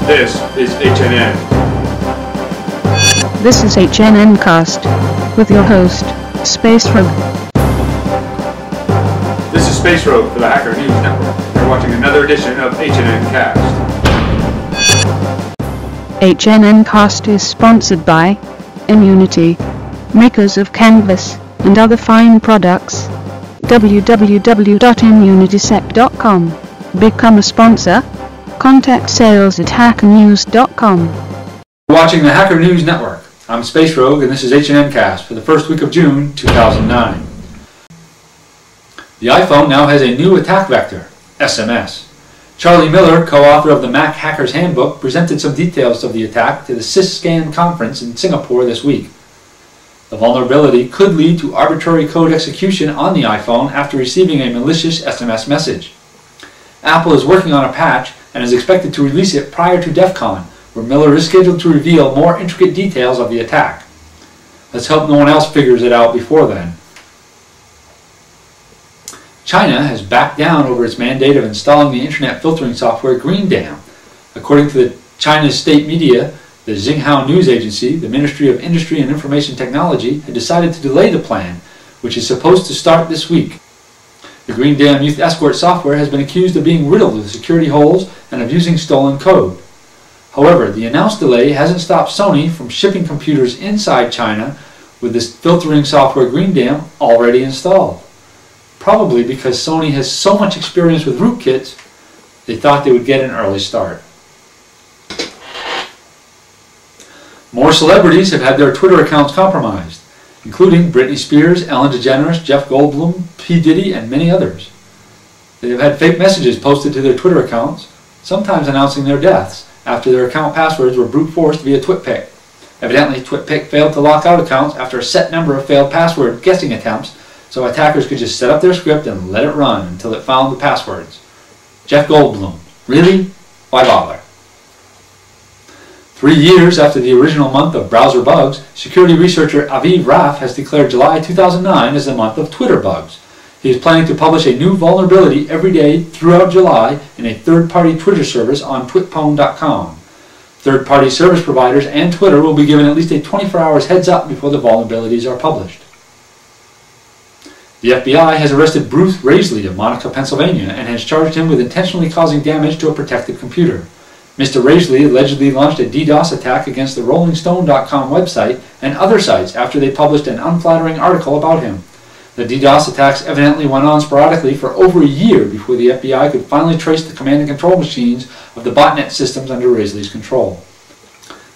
This is HNN. This is HNNcast with your host, Space Rogue. This is Space Rogue for the Hacker News Network. You're watching another edition of HNNcast. HNNcast is sponsored by Immunity, makers of Canvas and other fine products. www.immunitysec.com. Become a sponsor. Contact sales@hackernews.com. You're watching the Hacker News Network. I'm Space Rogue and this is HNNcast for the first week of June 2009. The iPhone now has a new attack vector, SMS. Charlie Miller, co-author of the Mac Hacker's Handbook, presented some details of the attack to the SysScan conference in Singapore this week. The vulnerability could lead to arbitrary code execution on the iPhone after receiving a malicious SMS message. Apple is working on a patch and is expected to release it prior to DEF CON, where Miller is scheduled to reveal more intricate details of the attack. Let's hope no one else figures it out before then. China has backed down over its mandate of installing the internet filtering software Greendam. According to China's state media, the Xinhua news agency, the Ministry of Industry and Information Technology had decided to delay the plan, which is supposed to start this week. The Greendam youth escort software has been accused of being riddled with security holes and of using stolen code. However, the announced delay hasn't stopped Sony from shipping computers inside China with this filtering software Greendam already installed. Probably because Sony has so much experience with rootkits, they thought they would get an early start. More celebrities have had their Twitter accounts compromised, including Britney Spears, Ellen DeGeneres, Jeff Goldblum, P. Diddy, and many others. They have had fake messages posted to their Twitter accounts, sometimes announcing their deaths, after their account passwords were brute forced via TwitPic. Evidently, TwitPic failed to lock out accounts after a set number of failed password guessing attempts, so attackers could just set up their script and let it run until it found the passwords. Jeff Goldblum. Really? Why bother? 3 years after the original month of browser bugs, security researcher Aviv Raf has declared July 2009 as the month of Twitter bugs. He is planning to publish a new vulnerability every day throughout July in a third-party Twitter service on twitpwn.com. Third-party service providers and Twitter will be given at least a 24 hours heads up before the vulnerabilities are published. The FBI has arrested Bruce Raisley of Monica, Pennsylvania, and has charged him with intentionally causing damage to a protected computer. Mr. Raisley allegedly launched a DDoS attack against the RollingStone.com website and other sites after they published an unflattering article about him. The DDoS attacks evidently went on sporadically for over a year before the FBI could finally trace the command and control machines of the botnet systems under Raisley's control.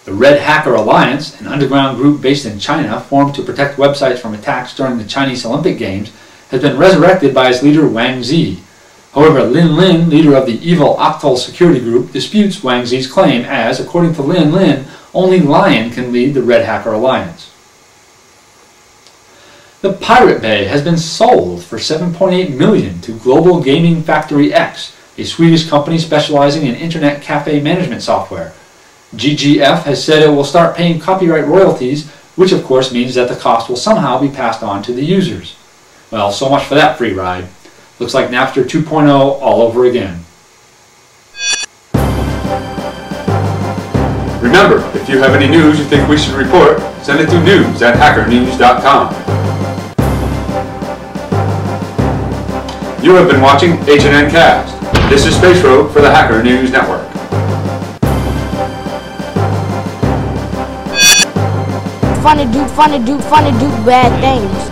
The Red Hacker Alliance, an underground group based in China formed to protect websites from attacks during the Chinese Olympic Games, has been resurrected by its leader Wang Zi. However, Lin Lin, leader of the evil Octal security group, disputes Wang Zi's claim as, according to Lin Lin, only Lion can lead the Red Hacker Alliance. The Pirate Bay has been sold for $7.8 million to Global Gaming Factory X, a Swedish company specializing in internet cafe management software. GGF has said it will start paying copyright royalties, which of course means that the cost will somehow be passed on to the users. Well, so much for that free ride. Looks like Napster 2.0 all over again. Remember, if you have any news you think we should report, send it to news@hackernews.com. You have been watching HNNcast. This is Space Rogue for the Hacker News Network. Funny do bad things.